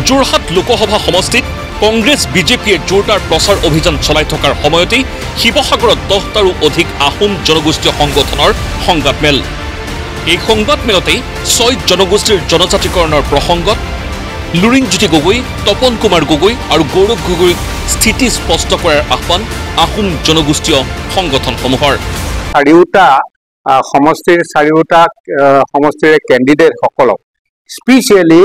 যোৰহাট লোকসভা সমষ্টিত কংগ্ৰেছ বিজেপিয়ে জোৰদাৰ প্ৰচাৰ অভিযান চলাই থকাৰ সময়তেই শিৱসাগৰত 10টাৰো অধিক আহোম জনগোষ্ঠীয় সংগঠনৰ সংবাদমেল। এই সংবাদমেলতেই 6 জনগোষ্ঠীৰ জনজাতিকৰণৰ প্ৰসংগত লুৰিণজ্যোতি গগৈ, তপন কুমাৰ গগৈ আৰু গৌৰৱ গগৈক স্থিতি স্পষ্ট কৰাৰ আহ্বান আহোম জনগোষ্ঠীয় সংগঠনসমূহৰ। চাৰিওটা সমষ্টিৰ চাৰিওটা সমষ্টিৰে কেণ্ডিডেটসকলক স্পেচিয়েলি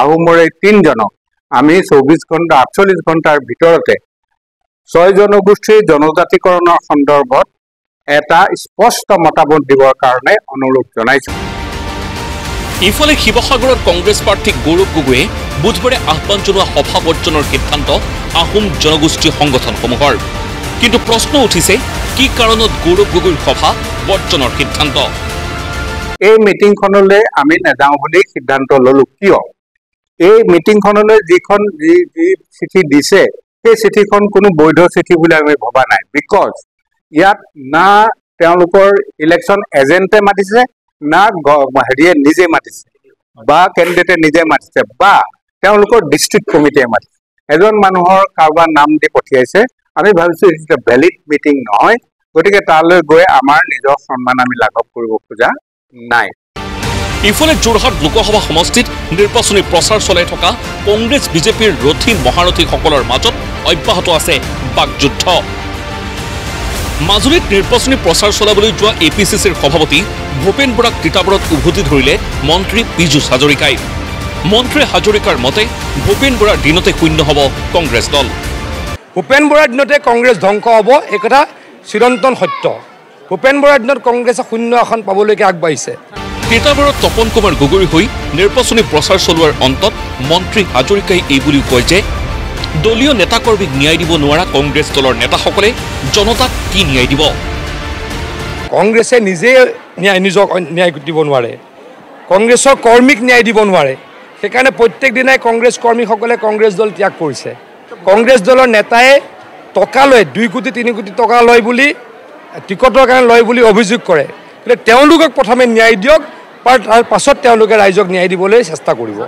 আহোমৰে 3জনক আমি 24 ঘণ্টা 48 ঘণ্টাৰ ভিতৰতে 6 জনগোষ্ঠীৰ জনজাতিকৰণৰ সন্দৰ্ভত এটা স্পষ্ট মতামত দিবৰ কাৰণে অনুৰোধ জনাইছোঁ। ইফালে শিৱসাগৰত কংগ্ৰেছ প্ৰাৰ্থী গৌৰৱ গগৈয়ে বুধবাৰে আহ্বান জনোৱা সভা বৰ্জনৰ সিদ্ধান্ত আহোম জনগোষ্ঠীয় সংগঠনসমূহৰ। কিন্তু প্ৰশ্ন উঠিছে, কি কাৰণত গৌৰৱ গগৈৰ সভা বৰ্জনৰ সিদ্ধান্ত? এই মিটিংখনলৈ আমি নাযাওঁ বুলি সিদ্ধান্ত ল'লো। কিয়? এই মিটিংখনলৈ যি চিঠি দিছে সেই চিঠিখন কোনো বৈধ চিঠি বুলি আমি ভবা নাই। বিকজ ইয়াত না তেওঁলোকৰ ইলেকশ্যন এজেণ্টে মাতিছে, না হেৰিয়ে নিজে মাতিছে, বা কেণ্ডিডেটে নিজে মাতিছে, বা তেওঁলোকৰ ডিষ্ট্ৰিক্ট কমিটিয়ে মাতিছে। এজন মানুহৰ কাৰোবাৰ নাম দি পঠিয়াইছে। আমি ভাবিছোঁ এইটো ভেলিড মিটিং নহয়, গতিকে তালৈ গৈ আমাৰ নিজৰ সন্মান আমি লাঘৱ কৰিব খোজা নাই। ইফালে যোৰহাট লোকসভা সমষ্টিত নিৰ্বাচনী প্ৰচাৰ চলাই থকা কংগ্ৰেছ বিজেপিৰ ৰথী মহাৰথীসকলৰ মাজত অব্যাহত আছে বাকযুদ্ধ। মাজুলীত নিৰ্বাচনী প্ৰচাৰ চলাবলৈ যোৱা APCCৰ সভাপতি ভূপেন বৰাক তিতাবৰত উভতি ধৰিলে মন্ত্ৰী পীযুষ হাজৰিকাই। মন্ত্ৰী হাজৰিকাৰ মতে ভূপেন বৰাৰ দিনতে শূন্য হ'ব কংগ্ৰেছ দল। ভূপেন বৰাৰ দিনতে কংগ্ৰেছ ধ্বংস হ'ব, এই কথা চিৰন্তন সত্য। ভূপেন বৰাৰ দিনত কংগ্ৰেছে শূন্য আসন পাবলৈকে আগবাঢ়িছে। তিতাবৰত তপন কুমাৰ গগৈৰ হৈ নিৰ্বাচনী প্ৰচাৰ চলোৱাৰ অন্তত মন্ত্ৰী হাজৰিকাই এই বুলিও কয় যে দলীয় নেতাকৰ্মীক ন্যায় দিব নোৱাৰা কংগ্ৰেছ দলৰ নেতাসকলে জনতাক কি ন্যায় দিব? কংগ্ৰেছে নিজে নিজক ন্যায় দিব নোৱাৰে, কংগ্ৰেছৰ কৰ্মীক ন্যায় দিব নোৱাৰে। সেইকাৰণে প্ৰত্যেক দিনাই কংগ্ৰেছ কৰ্মীসকলে কংগ্ৰেছ দল ত্যাগ কৰিছে। কংগ্ৰেছ দলৰ নেতাই টকা লয়, 2 কোটি 3 কোটি টকা লয় বুলি, টিকটৰ কাৰণে লয় বুলি অভিযোগ কৰে। কিন্তু তেওঁলোকক প্ৰথমে ন্যায় দিয়ক, তাৰ পাছত তেওঁলোকে ৰাইজক ন্যায় দিবলৈ চেষ্টা কৰিব।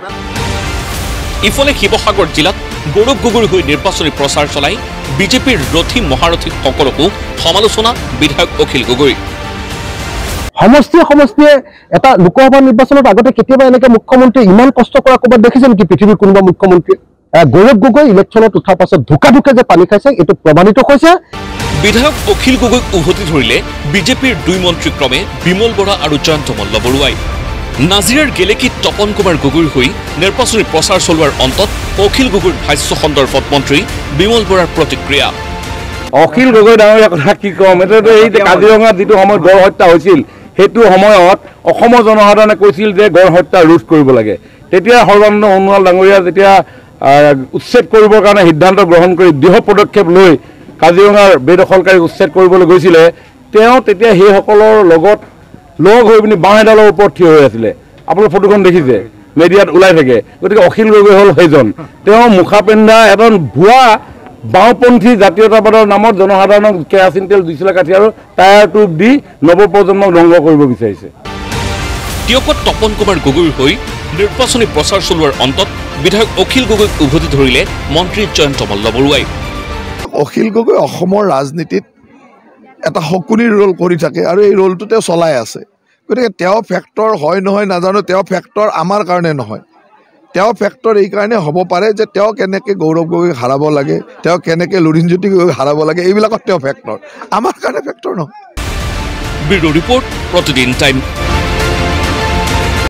ইফালে শিৱসাগৰ জিলাত গৌৰৱ গগৈৰ হৈ নিৰ্বাচনী প্ৰচাৰ চলাই বিজেপিৰ ৰথী মহাৰথীসকলকো সমালোচনা বিধায়ক অখিল গগৈ। সমষ্টিয়ে এটা লোকসভা নিৰ্বাচনত আগতে কেতিয়াবা এনেকৈ মুখ্যমন্ত্ৰী ইমান কষ্ট কৰা ক'ৰবাত দেখিছে নেকি পৃথিৱীৰ কোনোবা মুখ্যমন্ত্ৰীয়ে? গৌৰৱ গগৈ ইলেকশ্যনত উঠাৰ পাছত ধোকা যে পানী খাইছে, এইটো প্ৰমাণিত হৈছে। বিধায়ক অখিল গগৈক উভতি ধৰিলে বিজেপিৰ 2 মন্ত্ৰী ক্ৰমে বিমল বৰা আৰু জয়ন্ত মল্লবৰুৱাই। নাজিৰাৰ গেলেকীত তপন কুমাৰ গগৈৰ হৈ নিৰ্বাচনী প্ৰচাৰ চলোৱাৰ অন্তত অখিল গগৈৰ ভাষ্য সন্দৰ্ভত মন্ত্ৰী বিমল বৰাৰ প্ৰতিক্ৰিয়া। অখিল গগৈ ডাঙৰীয়া কথা কি ক'ম, এইটো এই কাজিৰঙাত যিটো সময়ত গড় হত্যা হৈছিল সেইটো সময়ত অসমৰ জনসাধাৰণে কৈছিল যে গড় হত্যা ৰোধ কৰিব লাগে। তেতিয়া সৰ্বানন্দ সোণোৱাল ডাঙৰীয়া যেতিয়া উচ্ছেদ কৰিবৰ কাৰণে সিদ্ধান্ত গ্ৰহণ কৰি দৃঢ় পদক্ষেপ লৈ কাজিৰঙাৰ বেদখলকাৰীক উচ্ছেদ কৰিবলৈ গৈছিলে, তেওঁ তেতিয়া সেইসকলৰ লগত লগ হৈ পিনি বাঁহ এডালৰ ওপৰত থিয় হৈ আছিলে। আপোনালোকে ফটোখন দেখিছে, মিডিয়াত ওলাই থাকে। গতিকে অখিল গগৈ হ'ল সেইজন। তেওঁ মুখা পিন্ধা এজন ভুৱা বাওঁপন্থী জাতীয়তাবাদৰ নামত জনসাধাৰণক কেৰাচিন তেল 2 চিলা কাঠি আৰু টায়াৰ টিউব দি নৱপ্ৰজন্মক ধ্বংস কৰিব বিচাৰিছে। তিয়কত তপন কুমাৰ গগৈৰ হৈ নিৰ্বাচনী প্ৰচাৰ চলোৱাৰ অন্তত বিধায়ক অখিল গগৈক উভতি ধৰিলে মন্ত্ৰী জয়ন্ত মল্লবৰুৱাই। অখিল গগৈ অসমৰ ৰাজনীতিত এটা শকুনিৰ ৰোল কৰি থাকে আৰু এই ৰোলটো তেওঁ চলাই আছে। গতিকে তেওঁ ফেক্টৰ হয় নহয় নাজানো, তেওঁ ফেক্টৰ আমাৰ কাৰণে নহয়। তেওঁ ফেক্টৰ এই কাৰণে হ'ব পাৰে যে তেওঁ কেনেকৈ গৌৰৱ গগৈক হাৰাব লাগে, তেওঁ কেনেকৈ লুৰিণজ্যোতি গগৈক হাৰাব লাগে, এইবিলাকত তেওঁ ফেক্টৰ। আমাৰ কাৰণে ফেক্টৰ নহয়। ব্যুৰো ৰিপৰ্ট, প্ৰতিদিন টাইম।